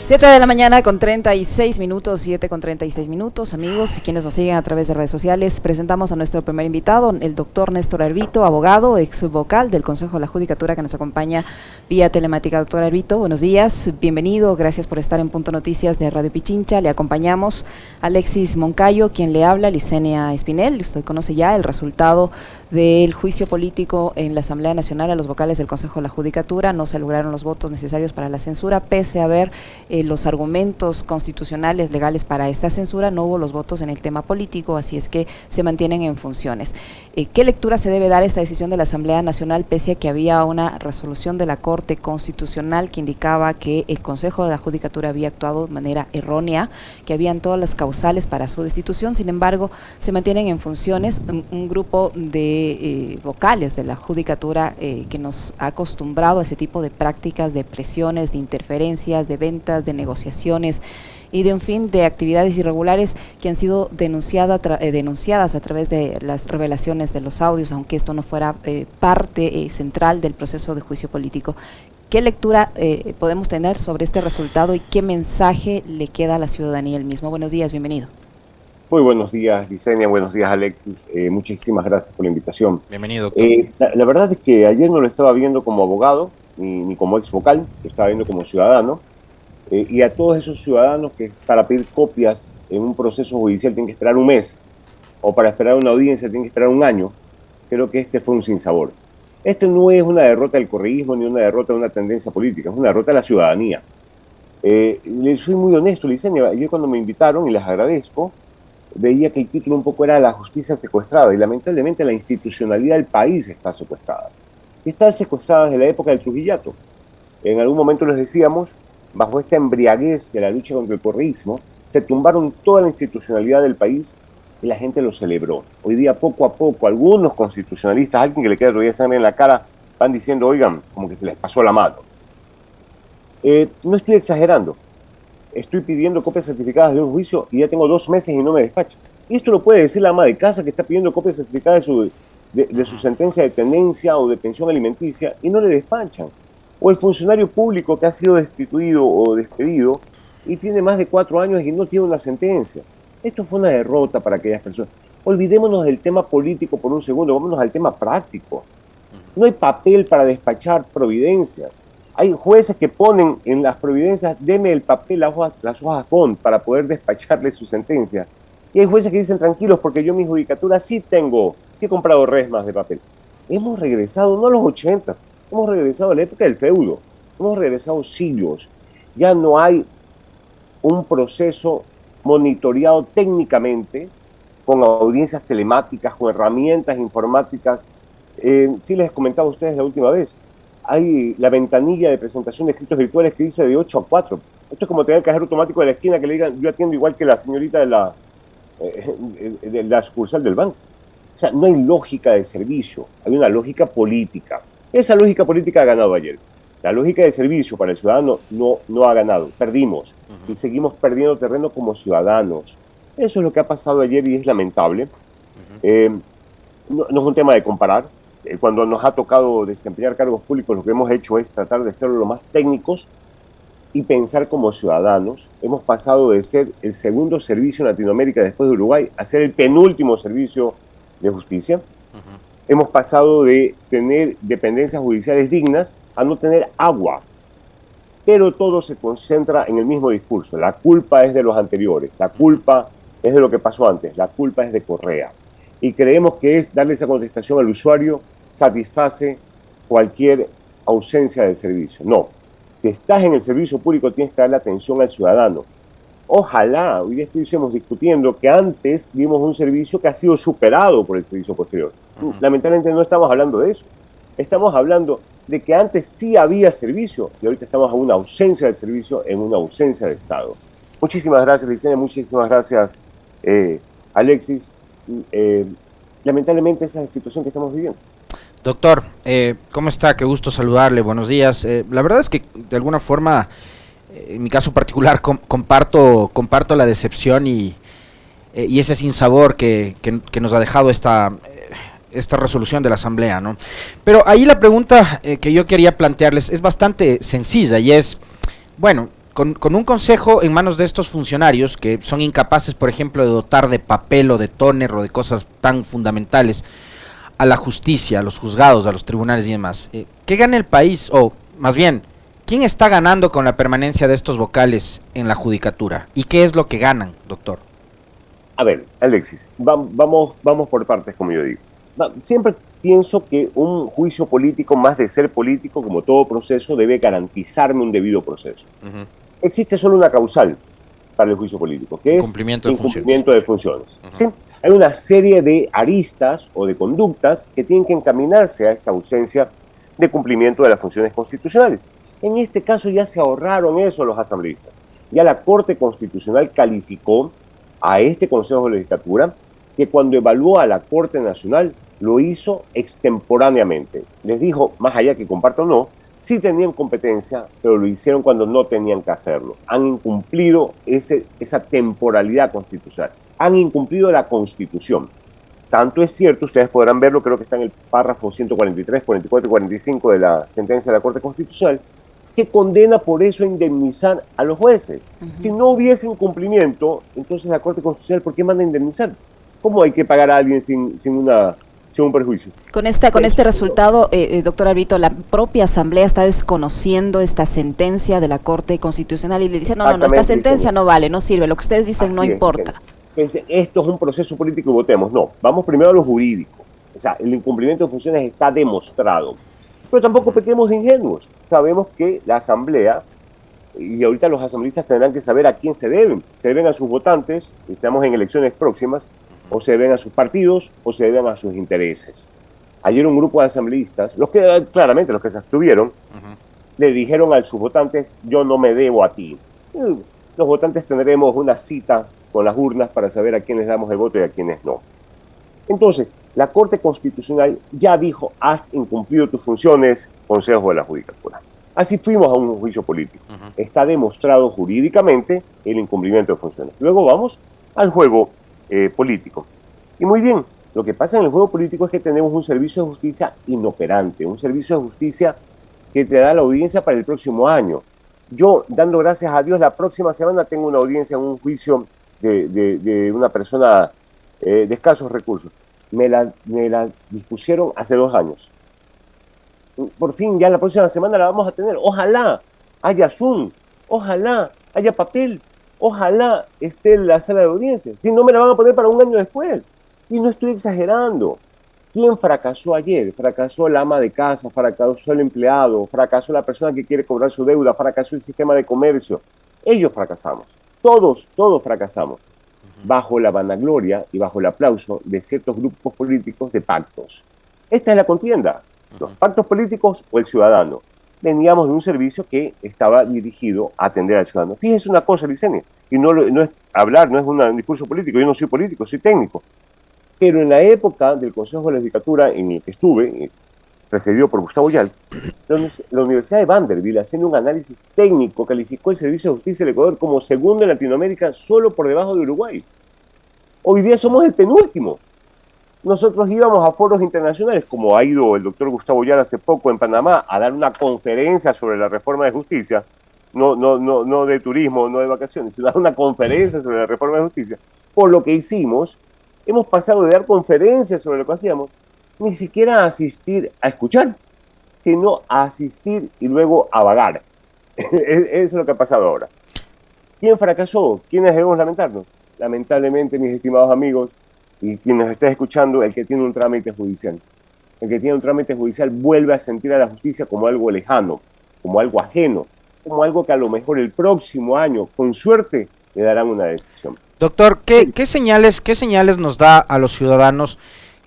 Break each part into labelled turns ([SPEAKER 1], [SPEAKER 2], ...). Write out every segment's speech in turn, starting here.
[SPEAKER 1] 7 de la mañana con 36 minutos, 7 con 36 minutos, amigos y quienes nos siguen a través de redes sociales. Presentamos a nuestro primer invitado, el doctor Néstor Arvito, abogado, ex vocal del Consejo de la Judicatura, que nos acompaña vía telemática. Doctor Arvito, buenos días, bienvenido, gracias por estar en Punto Noticias de Radio Pichincha. Le acompañamos Alexis Moncayo, quien le habla, Licenia Espinel. Usted conoce ya el resultado del juicio político en la Asamblea Nacional a los vocales del Consejo de la Judicatura. No se lograron los votos necesarios para la censura, pese a haber los argumentos constitucionales legales para esta censura. No hubo los votos en el tema político, así es que se mantienen en funciones. ¿Qué lectura se debe dar a esta decisión de la Asamblea Nacional, pese a que había una resolución de la Corte Constitucional que indicaba que el Consejo de la Judicatura había actuado de manera errónea, que habían todas las causales para su destitución? Sin embargo, se mantienen en funciones un grupo de vocales de la Judicatura que nos ha acostumbrado a ese tipo de prácticas, de presiones, de interferencias, de ventas, de negociaciones y de un fin de actividades irregulares que han sido denunciadas a través de las revelaciones de los audios, aunque esto no fuera parte central del proceso de juicio político. ¿Qué lectura podemos tener sobre este resultado y qué mensaje le queda a la ciudadanía el mismo? Buenos días, bienvenido.
[SPEAKER 2] Muy buenos días, Licenia, buenos días, Alexis. Muchísimas gracias por la invitación.
[SPEAKER 3] Bienvenido, doctor.
[SPEAKER 2] La verdad es que ayer no lo estaba viendo como abogado, ni como ex vocal, lo estaba viendo como ciudadano. Y a todos esos ciudadanos que para pedir copias en un proceso judicial tienen que esperar un mes, o para esperar una audiencia tienen que esperar un año, creo que este fue un sinsabor. Esto no es una derrota del correísmo ni una derrota de una tendencia política, es una derrota de la ciudadanía. Le soy muy honesto, Licenia, ayer cuando me invitaron, y les agradezco, veía que el título un poco era La justicia secuestrada, y lamentablemente la institucionalidad del país está secuestrada. Y está secuestrada desde la época del Trujillato. En algún momento les decíamos, bajo esta embriaguez de la lucha contra el correísmo, se tumbaron toda la institucionalidad del país y la gente lo celebró. Hoy día, poco a poco, algunos constitucionalistas, alguien que le queda todavía sangre en la cara, van diciendo, oigan, como que se les pasó la mano. No estoy exagerando. Estoy pidiendo copias certificadas de un juicio y ya tengo 2 meses y no me despachan. Y esto lo puede decir la ama de casa que está pidiendo copias certificadas de su sentencia de tenencia o de pensión alimenticia y no le despachan. O el funcionario público que ha sido destituido o despedido y tiene más de 4 años y no tiene una sentencia. Esto fue una derrota para aquellas personas. Olvidémonos del tema político por un segundo, vámonos al tema práctico. No hay papel para despachar providencias. Hay jueces que ponen en las providencias, deme el papel, las hojas con, para poder despacharle su sentencia. Y hay jueces que dicen, tranquilos, porque yo en mi judicatura sí he comprado resmas de papel. Hemos regresado, no a los 80, hemos regresado a la época del feudo, hemos regresado siglos. Ya no hay un proceso monitoreado técnicamente, con audiencias telemáticas, con herramientas informáticas. Sí les comentaba a ustedes la última vez, hay la ventanilla de presentación de escritos virtuales que dice de 8 a 4. Esto es como tener el cajero automático de la esquina que le digan, yo atiendo igual que la señorita de la sucursal del banco. O sea, no hay lógica de servicio, hay una lógica política. Esa lógica política ha ganado ayer. La lógica de servicio para el ciudadano no ha ganado, perdimos. Y seguimos perdiendo terreno como ciudadanos. Eso es lo que ha pasado ayer y es lamentable. No es un tema de comparar. Cuando nos ha tocado desempeñar cargos públicos, lo que hemos hecho es tratar de ser lo más técnicos y pensar como ciudadanos. Hemos pasado de ser el segundo servicio en Latinoamérica después de Uruguay a ser el penúltimo servicio de justicia. Hemos pasado de tener dependencias judiciales dignas a no tener agua. Pero todo se concentra en el mismo discurso. La culpa es de los anteriores, la culpa es de lo que pasó antes, la culpa es de Correa. Y creemos que es darle esa contestación al usuario, satisface cualquier ausencia del servicio. No, si estás en el servicio público tienes que darle atención al ciudadano. Ojalá, hoy día estuviésemos discutiendo que antes vimos un servicio que ha sido superado por el servicio posterior. Lamentablemente no estamos hablando de eso. Estamos hablando de que antes sí había servicio y ahorita estamos en una ausencia del servicio, en una ausencia de Estado. Muchísimas gracias, Licenia, muchísimas gracias, Alexis. Lamentablemente esa es la situación que estamos viviendo.
[SPEAKER 3] Doctor, ¿cómo está? Qué gusto saludarle, buenos días. La verdad es que de alguna forma, en mi caso particular, comparto la decepción y ese sinsabor que nos ha dejado esta resolución de la Asamblea, ¿no? Pero ahí la pregunta que yo quería plantearles es bastante sencilla y es, bueno, con un consejo en manos de estos funcionarios que son incapaces, por ejemplo, de dotar de papel o de tóner o de cosas tan fundamentales a la justicia, a los juzgados, a los tribunales y demás, ¿qué gana el país? O más bien, ¿quién está ganando con la permanencia de estos vocales en la judicatura? ¿Y qué es lo que ganan, doctor?
[SPEAKER 2] A ver, Alexis, vamos por partes, como yo digo. Siempre pienso que un juicio político, más de ser político, como todo proceso, debe garantizarme un debido proceso. Existe solo una causal para el juicio político, que es incumplimiento de funciones. ¿Sí? Hay una serie de aristas o de conductas que tienen que encaminarse a esta ausencia de cumplimiento de las funciones constitucionales. En este caso ya se ahorraron eso los asambleístas. Ya la Corte Constitucional calificó a este Consejo de Legislatura que cuando evaluó a la Corte Nacional lo hizo extemporáneamente. Les dijo, más allá que comparto o no, sí tenían competencia, pero lo hicieron cuando no tenían que hacerlo. Han incumplido esa temporalidad constitucional. Han incumplido la Constitución. Tanto es cierto, ustedes podrán verlo, creo que está en el párrafo 143, 44 y 45 de la sentencia de la Corte Constitucional, que condena por eso a indemnizar a los jueces. Si no hubiese incumplimiento, entonces la Corte Constitucional, ¿por qué manda a indemnizar? ¿Cómo hay que pagar a alguien sin un perjuicio?
[SPEAKER 1] Con este resultado, doctor Alvito, la propia Asamblea está desconociendo esta sentencia de la Corte Constitucional y le dice, no, esta sentencia no vale, no sirve, lo que ustedes dicen no importa.
[SPEAKER 2] Esto es un proceso político y votemos. No, vamos primero a lo jurídico. O sea, el incumplimiento de funciones está demostrado. Pero tampoco pequemos de ingenuos. Sabemos que la Asamblea, y ahorita los asambleístas tendrán que saber a quién se deben. Se deben a sus votantes, estamos en elecciones próximas, o se deben a sus partidos, o se deben a sus intereses. Ayer un grupo de asambleístas, claramente los que se abstuvieron, le dijeron a sus votantes, yo no me debo a ti. Los votantes tendremos una cita con las urnas para saber a quiénes damos el voto y a quiénes no. Entonces, la Corte Constitucional ya dijo, has incumplido tus funciones, Consejo de la Judicatura. Así fuimos a un juicio político. Está demostrado jurídicamente el incumplimiento de funciones. Luego vamos al juego político. Y muy bien, lo que pasa en el juego político es que tenemos un servicio de justicia inoperante, un servicio de justicia que te da la audiencia para el próximo año. Yo, dando gracias a Dios, la próxima semana tengo una audiencia en un juicio de una persona de escasos recursos. Me la dispusieron hace 2 años. Por fin, ya la próxima semana la vamos a tener. Ojalá haya Zoom, ojalá haya papel, ojalá esté en la sala de audiencia. Si no, me la van a poner para un año después. Y no estoy exagerando. ¿Quién fracasó ayer? Fracasó la ama de casa, fracasó el empleado, fracasó la persona que quiere cobrar su deuda, fracasó el sistema de comercio. Ellos fracasamos. Todos fracasamos. Bajo la vanagloria y bajo el aplauso de ciertos grupos políticos de pactos. Esta es la contienda. Los pactos políticos o el ciudadano. Veníamos de un servicio que estaba dirigido a atender al ciudadano. Fíjese una cosa, Licenia, y no es hablar, no es un discurso político, yo no soy político, soy técnico. Pero en la época del Consejo de la Legislatura en el que estuve, precedido por Gustavo Yal, la Universidad de Vanderbilt, haciendo un análisis técnico, calificó el Servicio de Justicia del Ecuador como segundo en Latinoamérica, solo por debajo de Uruguay. Hoy día somos el penúltimo. Nosotros íbamos a foros internacionales, como ha ido el doctor Gustavo Yal hace poco en Panamá, a dar una conferencia sobre la reforma de justicia, no de turismo, no de vacaciones, sino dar una conferencia sobre la reforma de justicia. Por lo que hicimos, hemos pasado de dar conferencias sobre lo que hacíamos, ni siquiera a asistir a escuchar, sino a asistir y luego a vagar. Eso es lo que ha pasado ahora. ¿Quién fracasó? ¿Quiénes debemos lamentarnos? Lamentablemente, mis estimados amigos, y quien nos está escuchando, el que tiene un trámite judicial. El que tiene un trámite judicial vuelve a sentir a la justicia como algo lejano, como algo ajeno, como algo que a lo mejor el próximo año, con suerte, le darán una decisión.
[SPEAKER 3] Doctor, ¿qué señales nos da a los ciudadanos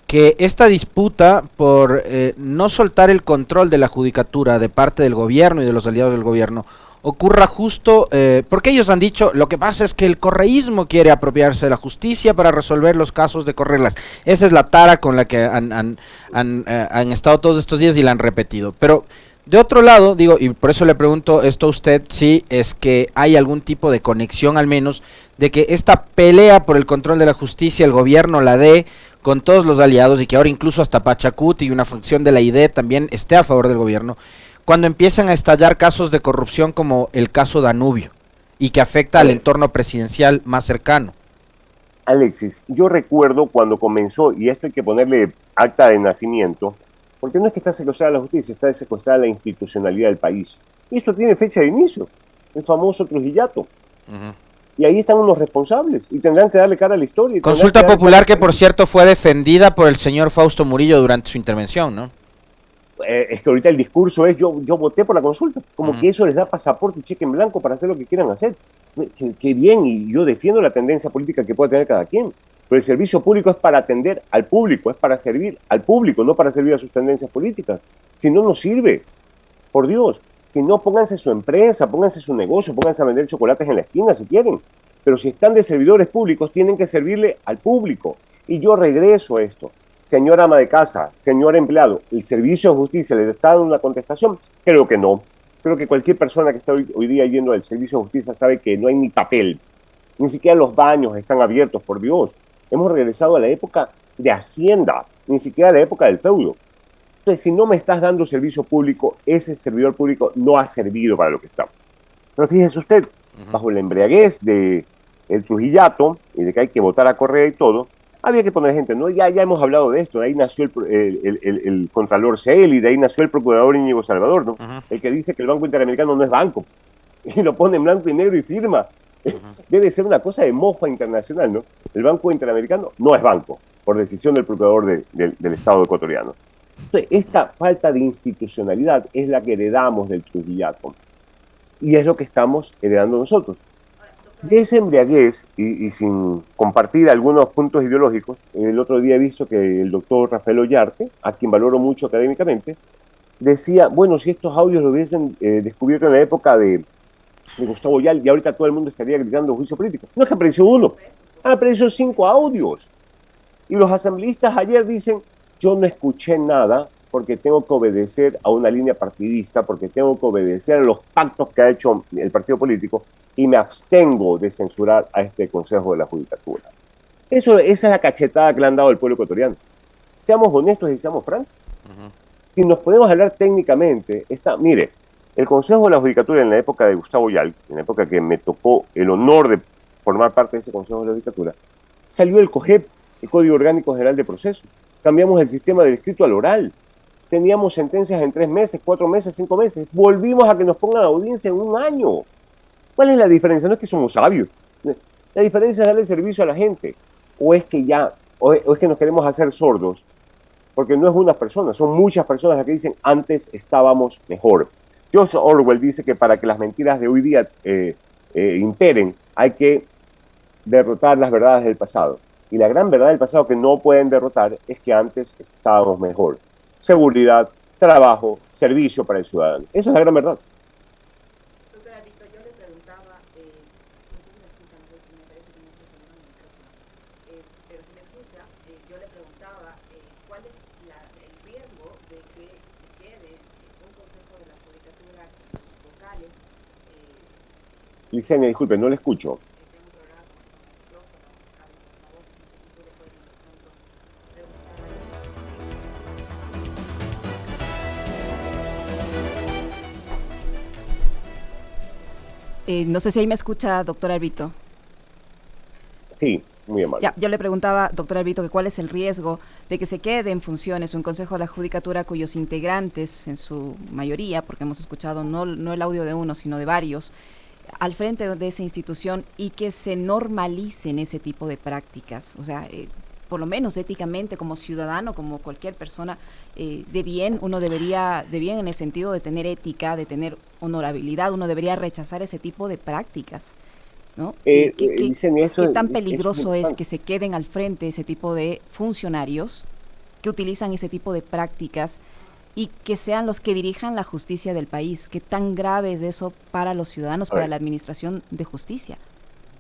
[SPEAKER 3] que esta disputa por no soltar el control de la judicatura de parte del gobierno y de los aliados del gobierno ocurra justo, porque ellos han dicho, lo que pasa es que el correísmo quiere apropiarse de la justicia para resolver los casos de correrlas? Esa es la tara con la que han estado todos estos días y la han repetido. Pero de otro lado, digo, y por eso le pregunto esto a usted, si es que hay algún tipo de conexión al menos, de que esta pelea por el control de la justicia el gobierno la dé con todos los aliados y que ahora incluso hasta Pachacuti y una fracción de la ID también esté a favor del gobierno, cuando empiezan a estallar casos de corrupción como el caso Danubio. y que afecta al entorno presidencial más cercano.
[SPEAKER 2] Alexis, yo recuerdo cuando comenzó, y esto hay que ponerle acta de nacimiento, porque no es que está secuestrada la justicia, está secuestrada la institucionalidad del país. Y esto tiene fecha de inicio, el famoso Trujillato. Y ahí están unos responsables, y tendrán que darle cara a la historia.
[SPEAKER 3] Consulta popular que, por cierto, fue defendida por el señor Fausto Murillo durante su intervención, ¿no?
[SPEAKER 2] Es que ahorita el discurso es yo voté por la consulta, como que eso les da pasaporte y cheque en blanco para hacer lo que quieran hacer. Qué bien, y yo defiendo la tendencia política que pueda tener cada quien, pero el servicio público es para atender al público, es para servir al público, no para servir a sus tendencias políticas. Si no, no sirve, por Dios. Si no, pónganse su empresa, pónganse su negocio, pónganse a vender chocolates en la esquina si quieren, pero si están de servidores públicos, tienen que servirle al público. Y yo regreso a esto. Señora ama de casa, señor empleado, ¿el servicio de justicia le está dando una contestación? Creo que no. Creo que cualquier persona que está hoy día yendo al servicio de justicia sabe que no hay ni papel. Ni siquiera los baños están abiertos, por Dios. Hemos regresado a la época de Hacienda, ni siquiera a la época del feudo. Entonces, si no me estás dando servicio público, ese servidor público no ha servido para lo que estamos. Pero fíjese usted, bajo la embriaguez del Trujillato y de que hay que votar a Correa y todo, había que poner gente, ¿no? Ya hemos hablado de esto, de ahí nació el Contralor Celi, de ahí nació el Procurador Íñigo Salvador, ¿no? El que dice que el Banco Interamericano no es banco, y lo pone en blanco y negro y firma. Debe ser una cosa de mofa internacional, ¿no? El Banco Interamericano no es banco, por decisión del Procurador del Estado ecuatoriano. Entonces, esta falta de institucionalidad es la que heredamos del Trujillato, y es lo que estamos heredando nosotros. De esa embriaguez, y sin compartir algunos puntos ideológicos, el otro día he visto que el doctor Rafael Ollarte, a quien valoro mucho académicamente, decía, bueno, si estos audios lo hubiesen descubierto en la época de Gustavo Yal, y ahorita todo el mundo estaría gritando juicio político. No es que apareció uno, apareció 5 audios. Y los asambleístas ayer dicen, yo no escuché nada porque tengo que obedecer a una línea partidista, porque tengo que obedecer a los pactos que ha hecho el partido político, y me abstengo de censurar a este Consejo de la Judicatura. Esa es la cachetada que le han dado al pueblo ecuatoriano. Seamos honestos y seamos francos. Si nos podemos hablar técnicamente, mire, el Consejo de la Judicatura en la época de Gustavo Yal, en la época que me tocó el honor de formar parte de ese Consejo de la Judicatura, salió el COGEP, el Código Orgánico General de Proceso. Cambiamos el sistema del escrito al oral. Teníamos sentencias en 3 meses, 4 meses, 5 meses. Volvimos a que nos pongan audiencia en 1 año. ¿Cuál es la diferencia? No es que somos sabios. La diferencia es darle servicio a la gente. O es que nos queremos hacer sordos. Porque no es una persona, son muchas personas las que dicen antes estábamos mejor. George Orwell dice que para que las mentiras de hoy día imperen, hay que derrotar las verdades del pasado. Y la gran verdad del pasado que no pueden derrotar es que antes estábamos mejor. Seguridad, trabajo, servicio para el ciudadano. Esa es la gran verdad.
[SPEAKER 1] Doctor Alvito, yo le preguntaba, no sé si me escucha, me parece que no está saliendo el micrófono, pero si me escucha, yo le preguntaba cuál es el riesgo de que se quede un consejo de la Judicatura con los vocales.
[SPEAKER 2] Licenia, disculpe, no le escucho.
[SPEAKER 1] Tengo un programa con el micrófono, por favor, no sé si tú le puedes mientras tanto no sé si ahí me escucha, doctor Alvito.
[SPEAKER 2] Sí, muy amable.
[SPEAKER 1] Ya, yo le preguntaba, doctor Alvito, que cuál es el riesgo de que se quede en funciones un Consejo de la Judicatura cuyos integrantes, en su mayoría, porque hemos escuchado no el audio de uno, sino de varios, al frente de esa institución, y que se normalicen ese tipo de prácticas. O sea, por lo menos éticamente, como ciudadano, como cualquier persona de bien, uno debería, de bien en el sentido de tener ética, de tener honorabilidad, uno debería rechazar ese tipo de prácticas, ¿no? ¿Qué tan peligroso es que se queden al frente ese tipo de funcionarios que utilizan ese tipo de prácticas y que sean los que dirijan la justicia del país? ¿Qué tan grave es eso para los ciudadanos, para la administración de justicia?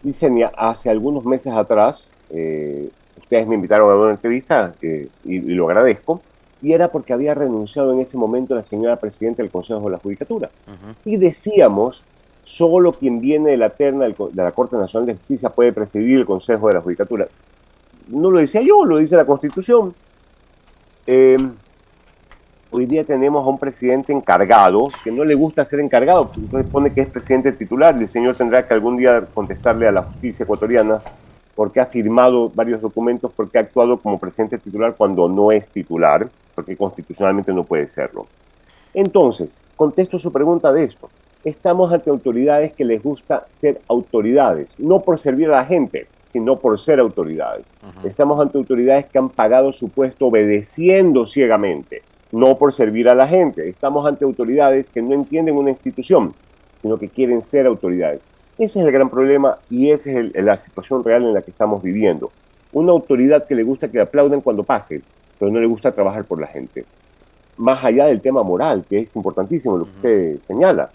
[SPEAKER 2] Licenia, hace algunos meses atrás, ustedes me invitaron a una entrevista y lo agradezco, y era porque había renunciado en ese momento la señora presidenta del Consejo de la Judicatura. Y decíamos, solo quien viene de la terna de la Corte Nacional de Justicia puede presidir el Consejo de la Judicatura. No lo decía yo, lo dice la Constitución. Hoy día tenemos a un presidente encargado que no le gusta ser encargado, entonces pone que es presidente titular y el señor tendrá que algún día contestarle a la justicia ecuatoriana porque ha firmado varios documentos, porque ha actuado como presidente titular cuando no es titular, porque constitucionalmente no puede serlo. Entonces, contesto su pregunta de esto. Estamos ante autoridades que les gusta ser autoridades, no por servir a la gente, sino por ser autoridades. Estamos ante autoridades que han pagado su puesto obedeciendo ciegamente, no por servir a la gente. Estamos ante autoridades que no entienden una institución, sino que quieren ser autoridades. Ese es el gran problema y esa es la situación real en la que estamos viviendo. Una autoridad que le gusta que le aplauden cuando pase, pero no le gusta trabajar por la gente. Más allá del tema moral, que es importantísimo lo que usted señala.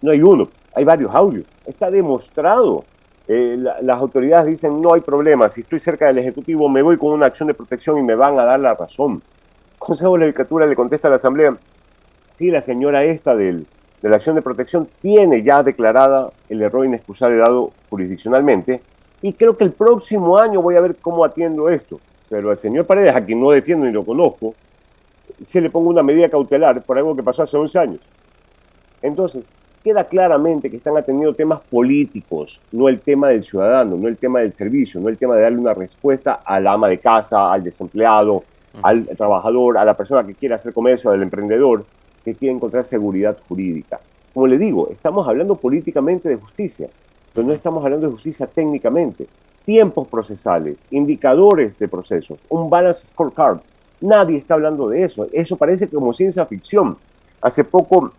[SPEAKER 2] No hay uno, hay varios audios. Está demostrado. Las autoridades dicen, no hay problema, si estoy cerca del Ejecutivo me voy con una acción de protección y me van a dar la razón. El Consejo de la Judicatura le contesta a la Asamblea, sí, la señora esta de la acción de protección tiene ya declarada el error inexcusable dado jurisdiccionalmente y creo que el próximo año voy a ver cómo atiendo esto. Pero al señor Paredes, a quien no defiendo ni lo conozco, se le pongo una medida cautelar por algo que pasó hace 11 años. Entonces, queda claramente que están atendiendo temas políticos, no el tema del ciudadano, no el tema del servicio, no el tema de darle una respuesta al ama de casa, al desempleado, al trabajador, a la persona que quiere hacer comercio, al emprendedor, que quiere encontrar seguridad jurídica. Como le digo, estamos hablando políticamente de justicia, pero no estamos hablando de justicia técnicamente. Tiempos procesales, indicadores de procesos, un balance scorecard. Nadie está hablando de eso. Eso parece como ciencia ficción. Hace poco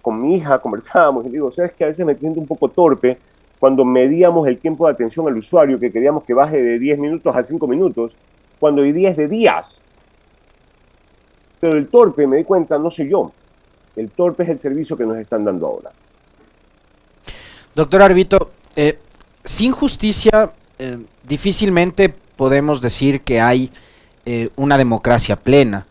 [SPEAKER 2] con mi hija conversábamos y digo, ¿sabes qué? A veces me siento un poco torpe cuando medíamos el tiempo de atención al usuario, que queríamos que baje de 10 minutos a 5 minutos, cuando hoy día es de días. Pero el torpe, me di cuenta, no soy yo. El torpe es el servicio que nos están dando ahora.
[SPEAKER 3] Doctor Arvito, sin justicia difícilmente podemos decir que hay una democracia plena.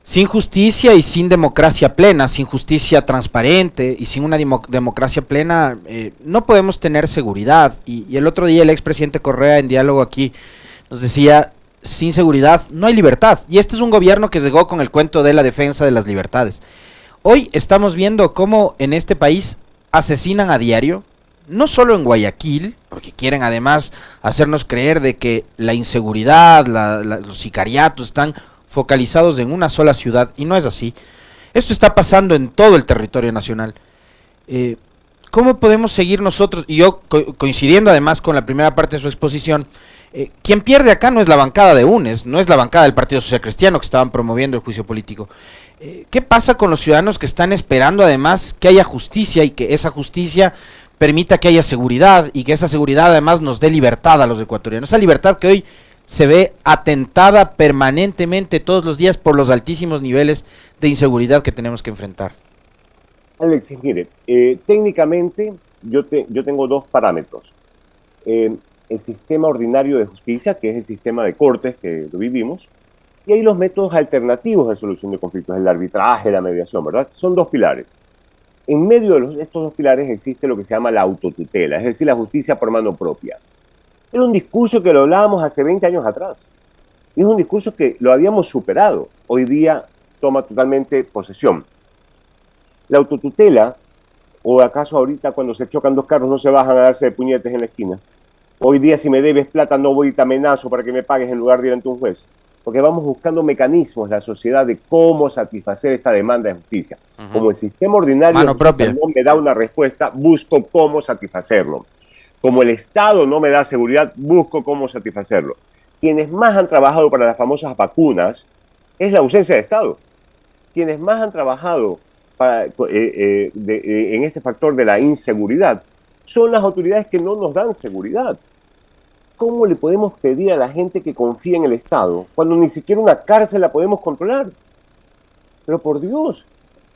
[SPEAKER 3] Sin justicia y sin democracia plena, sin justicia transparente y sin una democracia plena, no podemos tener seguridad. Y el otro día el expresidente Correa en diálogo aquí nos decía, sin seguridad no hay libertad. Y este es un gobierno que llegó con el cuento de la defensa de las libertades. Hoy estamos viendo cómo en este país asesinan a diario, no solo en Guayaquil, porque quieren además hacernos creer de que la inseguridad, los sicariatos están focalizados en una sola ciudad, y no es así. Esto está pasando en todo el territorio nacional. ¿Cómo podemos seguir nosotros? Y yo, coincidiendo además con la primera parte de su exposición, quien pierde acá no es la bancada de UNES, no es la bancada del Partido Social Cristiano que estaban promoviendo el juicio político. ¿Qué pasa con los ciudadanos que están esperando además que haya justicia y que esa justicia permita que haya seguridad y que esa seguridad además nos dé libertad a los ecuatorianos? Esa libertad que hoy se ve atentada permanentemente todos los días por los altísimos niveles de inseguridad que tenemos que enfrentar.
[SPEAKER 2] Alexis, mire, técnicamente yo tengo dos parámetros. El sistema ordinario de justicia, que es el sistema de cortes que lo vivimos, y hay los métodos alternativos de solución de conflictos, el arbitraje, la mediación, ¿verdad? Son dos pilares. En medio de estos dos pilares existe lo que se llama la autotutela, es decir, la justicia por mano propia. Era un discurso que lo hablábamos hace 20 años atrás. Es un discurso que lo habíamos superado. Hoy día toma totalmente posesión. La autotutela, o acaso ahorita cuando se chocan dos carros no se bajan a darse de puñetes en la esquina. Hoy día si me debes plata no voy y te amenazo para que me pagues en lugar de ir ante un juez. Porque vamos buscando mecanismos, la sociedad, de cómo satisfacer esta demanda de justicia. Como el sistema ordinario no me da una respuesta, busco cómo satisfacerlo. Como el Estado no me da seguridad, busco cómo satisfacerlo. Quienes más han trabajado para las famosas vacunas es la ausencia de Estado. Quienes más han trabajado en este factor de la inseguridad son las autoridades que no nos dan seguridad. ¿Cómo le podemos pedir a la gente que confíe en el Estado cuando ni siquiera una cárcel la podemos controlar? Pero por Dios,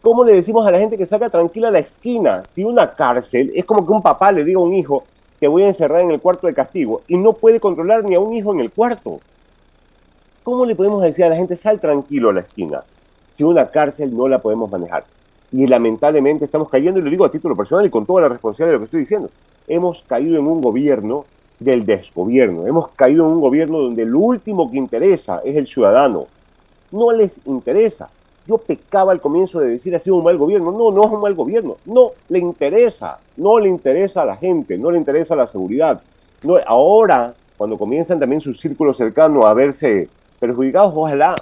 [SPEAKER 2] ¿cómo le decimos a la gente que salga tranquila a la esquina si una cárcel es como que un papá le diga a un hijo te voy a encerrar en el cuarto de castigo y no puede controlar ni a un hijo en el cuarto? ¿Cómo le podemos decir a la gente sal tranquilo a la esquina si una cárcel no la podemos manejar? Y lamentablemente estamos cayendo, y lo digo a título personal y con toda la responsabilidad de lo que estoy diciendo, hemos caído en un gobierno del desgobierno, hemos caído en un gobierno donde lo último que interesa es el ciudadano. No les interesa. Yo pecaba al comienzo de decir ha sido un mal gobierno. No, no es un mal gobierno. No le interesa. No le interesa a la gente. No le interesa la seguridad. No, ahora, cuando comienzan también sus círculos cercanos a verse perjudicados, ojalá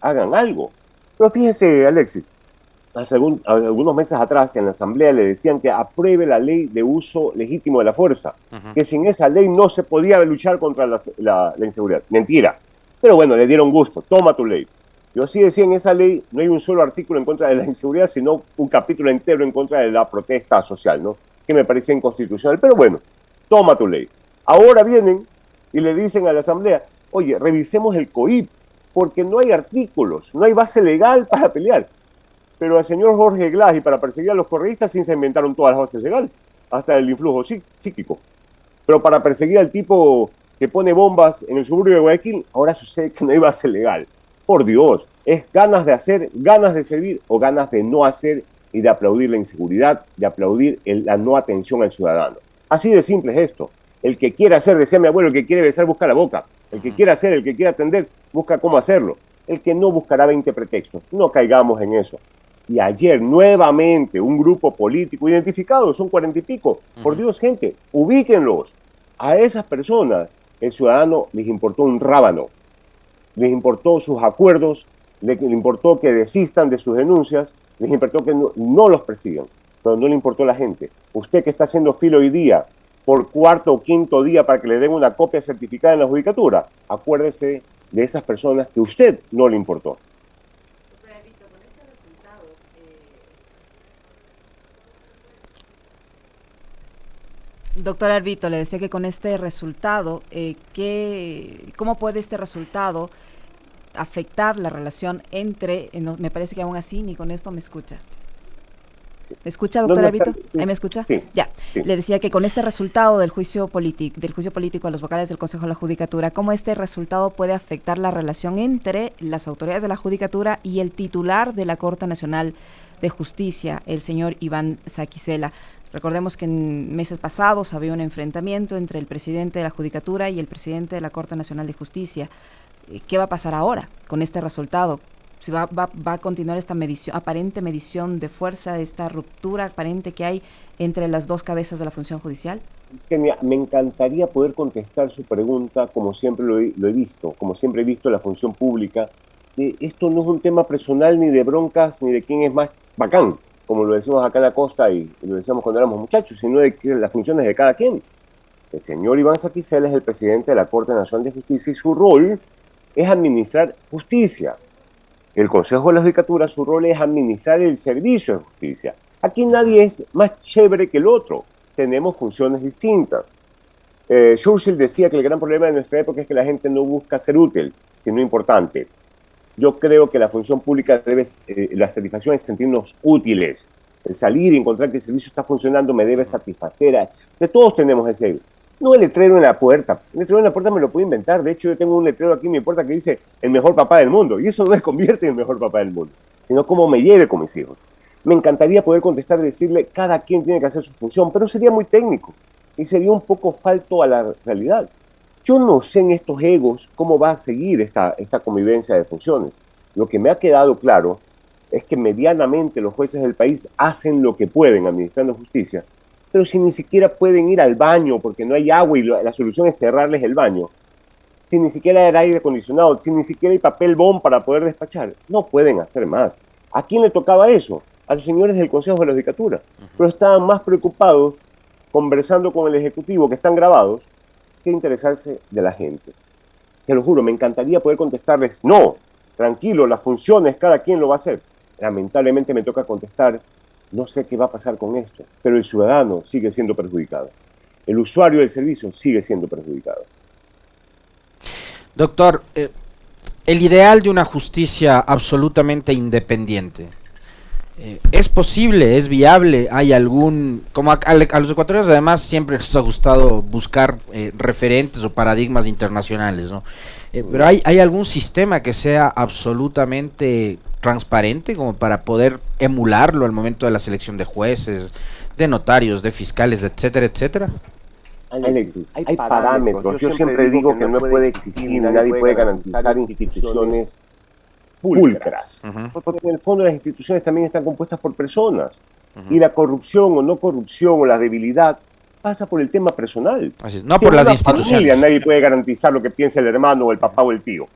[SPEAKER 2] hagan algo. Pero fíjese, Alexis, hace algunos meses atrás en la Asamblea le decían que apruebe la ley de uso legítimo de la fuerza, que sin esa ley no se podía luchar contra la inseguridad. Mentira. Pero bueno, le dieron gusto. Toma tu ley. Yo sí decía, en esa ley no hay un solo artículo en contra de la inseguridad, sino un capítulo entero en contra de la protesta social, ¿no? Que me parece inconstitucional. Pero bueno, toma tu ley. Ahora vienen y le dicen a la Asamblea, oye, revisemos el COIP, porque no hay artículos, no hay base legal para pelear. Pero al señor Jorge Glass, y para perseguir a los correístas, sí se inventaron todas las bases legales, hasta el influjo psíquico. Pero para perseguir al tipo que pone bombas en el suburbio de Guayaquil, ahora sucede que no hay base legal. Por Dios, es ganas de hacer, ganas de servir o ganas de no hacer y de aplaudir la inseguridad, de aplaudir la no atención al ciudadano. Así de simple es esto. El que quiere hacer, decía mi abuelo, el que quiere besar busca la boca. El que quiere hacer, el que quiere atender, busca cómo hacerlo. El que no buscará 20 pretextos. No caigamos en eso. Y ayer nuevamente un grupo político identificado, son 40 y pico. Por Dios, gente, ubíquenlos. A esas personas el ciudadano les importó un rábano. Les importó sus acuerdos, les importó que desistan de sus denuncias, les importó que no los persigan, pero no le importó a la gente. Usted que está haciendo fila hoy día por cuarto o quinto día para que le den una copia certificada en la judicatura, acuérdese de esas personas que a usted no le importó.
[SPEAKER 1] Doctor Arvito, le decía que con este resultado, ¿cómo puede este resultado afectar la relación entre, me parece que aún así ni con esto me escucha? ¿Me escucha, doctor Arvito? ¿Ahí me escucha?
[SPEAKER 2] Sí.
[SPEAKER 1] Ya. Sí. Le decía que con este resultado del juicio político a los vocales del Consejo de la Judicatura, ¿cómo este resultado puede afectar la relación entre las autoridades de la Judicatura y el titular de la Corte Nacional de Justicia, el señor Iván Saquicela? Recordemos que en meses pasados había un enfrentamiento entre el presidente de la Judicatura y el presidente de la Corte Nacional de Justicia. ¿Qué va a pasar ahora con este resultado? ¿Se va a continuar esta aparente medición de fuerza, esta ruptura aparente que hay entre las dos cabezas de la función judicial?
[SPEAKER 2] Xenia, me encantaría poder contestar su pregunta como siempre lo he visto, como siempre he visto la función pública. Esto no es un tema personal ni de broncas ni de quién es más bacán, como lo decimos acá en la costa y lo decíamos cuando éramos muchachos, sino de que las funciones de cada quien. El señor Iván Saquicela es el presidente de la Corte Nacional de Justicia y su rol es administrar justicia. El Consejo de la Judicatura, su rol es administrar el servicio de justicia. Aquí nadie es más chévere que el otro. Tenemos funciones distintas. Churchill decía que el gran problema de nuestra época es que la gente no busca ser útil, sino importante. Yo creo que la función pública la satisfacción es sentirnos útiles. El salir y encontrar que el servicio está funcionando me debe satisfacer. De todos tenemos ese. No el letrero en la puerta. El letrero en la puerta me lo puedo inventar. De hecho, yo tengo un letrero aquí en mi puerta que dice el mejor papá del mundo. Y eso no me convierte en el mejor papá del mundo, sino cómo me lleve con mis hijos. Me encantaría poder contestar y decirle cada quien tiene que hacer su función, pero sería muy técnico y sería un poco falto a la realidad. Yo no sé en estos egos cómo va a seguir esta convivencia de funciones. Lo que me ha quedado claro es que medianamente los jueces del país hacen lo que pueden administrando justicia, pero si ni siquiera pueden ir al baño porque no hay agua y la solución es cerrarles el baño, si ni siquiera hay aire acondicionado, si ni siquiera hay papel bond para poder despachar, no pueden hacer más. ¿A quién le tocaba eso? A los señores del Consejo de la Judicatura. Pero estaban más preocupados conversando con el Ejecutivo, que están grabados, que interesarse de la gente. Te lo juro, me encantaría poder contestarles, no, tranquilo, las funciones cada quien lo va a hacer. Lamentablemente me toca contestar, no sé qué va a pasar con esto, pero el ciudadano sigue siendo perjudicado. El usuario del servicio sigue siendo perjudicado.
[SPEAKER 3] Doctor, el ideal de una justicia absolutamente independiente, ¿es posible? ¿Es viable? ¿Hay algún...? Como a los ecuatorianos además siempre les ha gustado buscar referentes o paradigmas internacionales, ¿no? Pero ¿hay algún sistema que sea absolutamente transparente como para poder emularlo al momento de la selección de jueces, de notarios, de fiscales, etcétera, etcétera?
[SPEAKER 2] Alexis, hay parámetros. Yo siempre digo que no puede existir, nadie puede garantizar instituciones pulcras. Porque en el fondo las instituciones también están compuestas por personas. Y la corrupción o no corrupción o la debilidad pasa por el tema personal.
[SPEAKER 3] Así es, no por las instituciones.
[SPEAKER 2] Familia, nadie puede garantizar lo que piensa el hermano o el papá o el tío.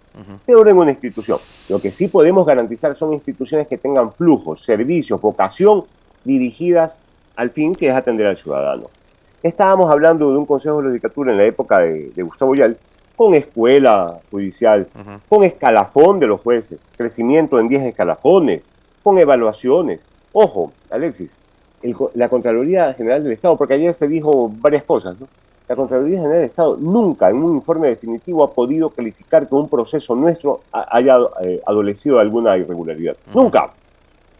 [SPEAKER 2] Peor en una institución. Lo que sí podemos garantizar son instituciones que tengan flujos, servicios, vocación dirigidas al fin que es atender al ciudadano. Estábamos hablando de un consejo de judicatura en la época de Gustavo Yal, con escuela judicial, con escalafón de los jueces, crecimiento en 10 escalafones, con evaluaciones. Ojo, Alexis, la Contraloría General del Estado, porque ayer se dijo varias cosas, ¿no? La Contraloría General del Estado nunca en un informe definitivo ha podido calificar que un proceso nuestro haya adolecido de alguna irregularidad. Nunca.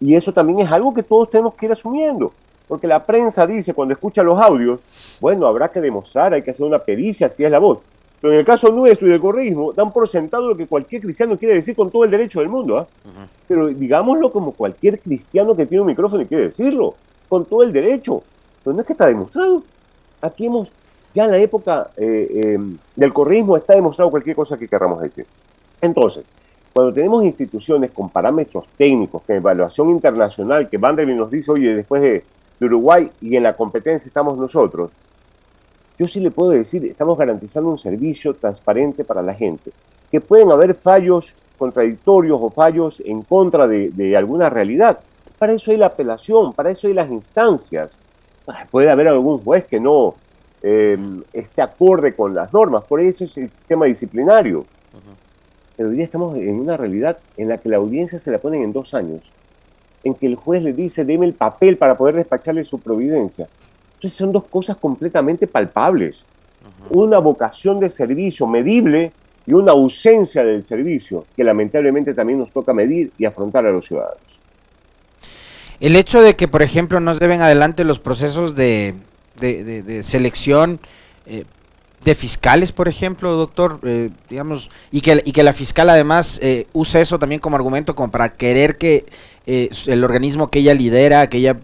[SPEAKER 2] Y eso también es algo que todos tenemos que ir asumiendo. Porque la prensa dice, cuando escucha los audios, bueno, habrá que demostrar, hay que hacer una pericia si es la voz. Pero en el caso nuestro y del correísmo, dan por sentado lo que cualquier cristiano quiere decir con todo el derecho del mundo. ¿Eh? Pero digámoslo como cualquier cristiano que tiene un micrófono y quiere decirlo, con todo el derecho. Pero no es que está demostrado. Aquí ya en la época del correísmo está demostrado cualquier cosa que queramos decir. Entonces, cuando tenemos instituciones con parámetros técnicos, que evaluación internacional, que Vanderbilt nos dice, oye, después de Uruguay y en la competencia estamos nosotros, yo sí le puedo decir, estamos garantizando un servicio transparente para la gente. Que pueden haber fallos contradictorios o fallos en contra de alguna realidad. Para eso hay la apelación, para eso hay las instancias. Puede haber algún juez que no esté acorde con las normas, por eso es el sistema disciplinario. Pero hoy día estamos en una realidad en la que la audiencia se la ponen en 2 años, en que el juez le dice, deme el papel para poder despacharle su providencia. Entonces son 2 cosas completamente palpables. Una vocación de servicio medible y una ausencia del servicio que lamentablemente también nos toca medir y afrontar a los ciudadanos.
[SPEAKER 3] El hecho de que, por ejemplo, no se lleven adelante los procesos de selección de fiscales, por ejemplo, doctor, digamos, y que la fiscal además use eso también como argumento, como para querer que el organismo que ella lidera, que ella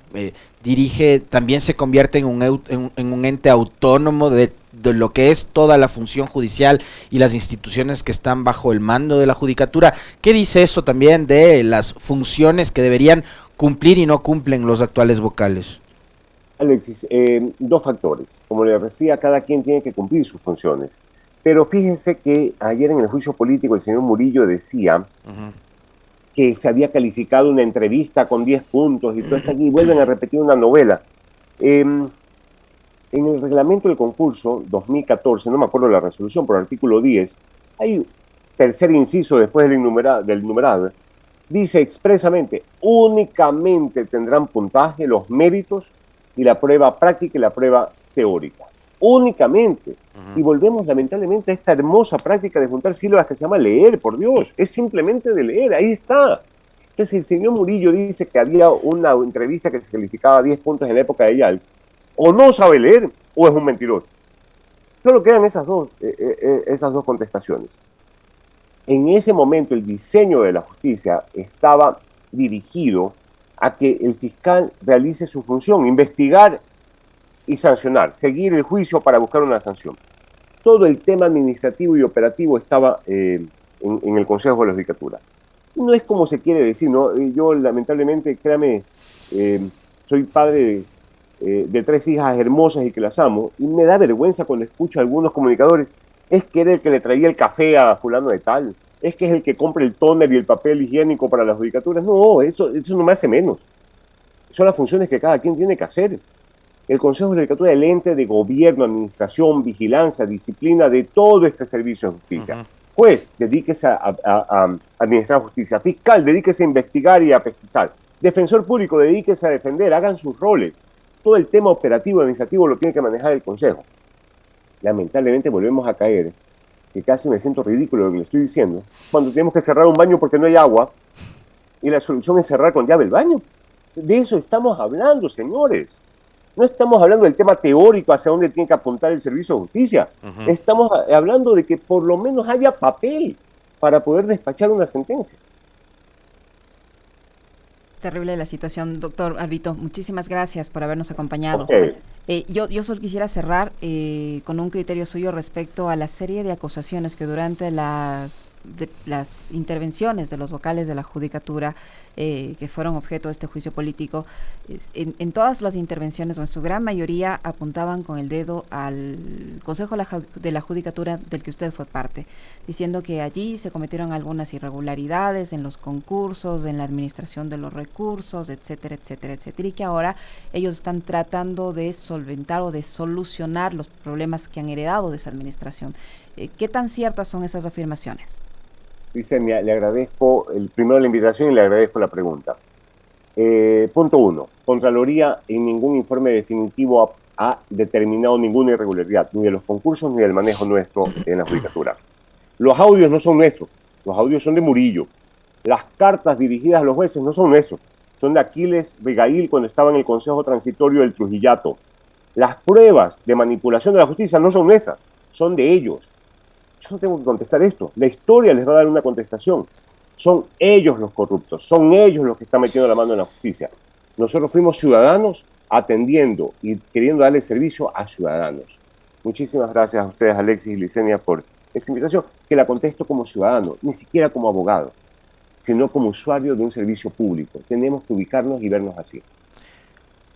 [SPEAKER 3] dirige, también se convierta en un ente autónomo de lo que es toda la función judicial y las instituciones que están bajo el mando de la judicatura. ¿Qué dice eso también de las funciones que deberían cumplir y no cumplen los actuales vocales?
[SPEAKER 2] Alexis, 2 factores. Como le decía, cada quien tiene que cumplir sus funciones. Pero fíjese que ayer en el juicio político el señor Murillo decía que se había calificado una entrevista con 10 puntos y todo está aquí, y vuelven a repetir una novela. En el reglamento del concurso 2014, no me acuerdo la resolución, por el artículo 10, hay tercer inciso después del numerado, dice expresamente, únicamente tendrán puntaje los méritos y la prueba práctica y la prueba teórica. Únicamente. Y volvemos lamentablemente a esta hermosa práctica de juntar sílabas que se llama leer, por Dios. Es simplemente de leer, ahí está. Entonces el señor Murillo dice que había una entrevista que se calificaba 10 puntos en la época de Yal. O no sabe leer o es un mentiroso. Solo quedan esas dos contestaciones. En ese momento el diseño de la justicia estaba dirigido a que el fiscal realice su función, investigar y sancionar, seguir el juicio para buscar una sanción. Todo el tema administrativo y operativo estaba en el Consejo de la Judicatura. No es como se quiere decir, ¿no? Yo lamentablemente, créame, soy padre de 3 hijas hermosas y que las amo, y me da vergüenza cuando escucho a algunos comunicadores, es que era el que le traía el café a fulano de tal, es que es el que compra el tóner y el papel higiénico para las judicaturas. No, eso no me hace menos. Son las funciones que cada quien tiene que hacer. El Consejo de la Judicatura es el ente de gobierno, administración, vigilancia, disciplina de todo este servicio de justicia. Juez, dedíquese a administrar justicia. Fiscal, dedíquese a investigar y a pesquisar. Defensor público, dedíquese a defender, hagan sus roles. Todo el tema operativo administrativo lo tiene que manejar el Consejo. Lamentablemente volvemos a caer, que casi me siento ridículo lo que le estoy diciendo, cuando tenemos que cerrar un baño porque no hay agua, y la solución es cerrar con llave el baño. De eso estamos hablando, señores. No estamos hablando del tema teórico hacia dónde tiene que apuntar el servicio de justicia. Estamos hablando de que por lo menos haya papel para poder despachar una sentencia.
[SPEAKER 1] Es terrible la situación, doctor Alvito. Muchísimas gracias por habernos acompañado.
[SPEAKER 2] Okay.
[SPEAKER 1] Yo solo quisiera cerrar con un criterio suyo respecto a la serie de acusaciones que durante la las intervenciones de los vocales de la Judicatura que fueron objeto de este juicio político, en todas las intervenciones, o en su gran mayoría, apuntaban con el dedo al Consejo de la Judicatura del que usted fue parte, diciendo que allí se cometieron algunas irregularidades en los concursos, en la administración de los recursos, etcétera, etcétera, etcétera, y que ahora ellos están tratando de solventar o de solucionar los problemas que han heredado de esa administración. ¿Qué tan ciertas son esas afirmaciones?
[SPEAKER 2] Licenia, le agradezco primero la invitación y le agradezco la pregunta. Punto 1. Contraloría en ningún informe definitivo ha determinado ninguna irregularidad, ni de los concursos ni del manejo nuestro en la Judicatura. Los audios no son nuestros, los audios son de Murillo. Las cartas dirigidas a los jueces no son nuestros, son de Aquiles Vegail cuando estaba en el Consejo Transitorio del Trujillato. Las pruebas de manipulación de la justicia no son nuestras, son de ellos. Yo no tengo que contestar esto. La historia les va a dar una contestación. Son ellos los corruptos, son ellos los que están metiendo la mano en la justicia. Nosotros fuimos ciudadanos atendiendo y queriendo darle servicio a ciudadanos. Muchísimas gracias a ustedes, Alexis y Licenia, por esta invitación, que la contesto como ciudadano, ni siquiera como abogado, sino como usuario de un servicio público. Tenemos que ubicarnos y vernos así.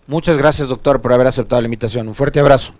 [SPEAKER 3] Muchas gracias, doctor, por haber aceptado la invitación. Un fuerte abrazo.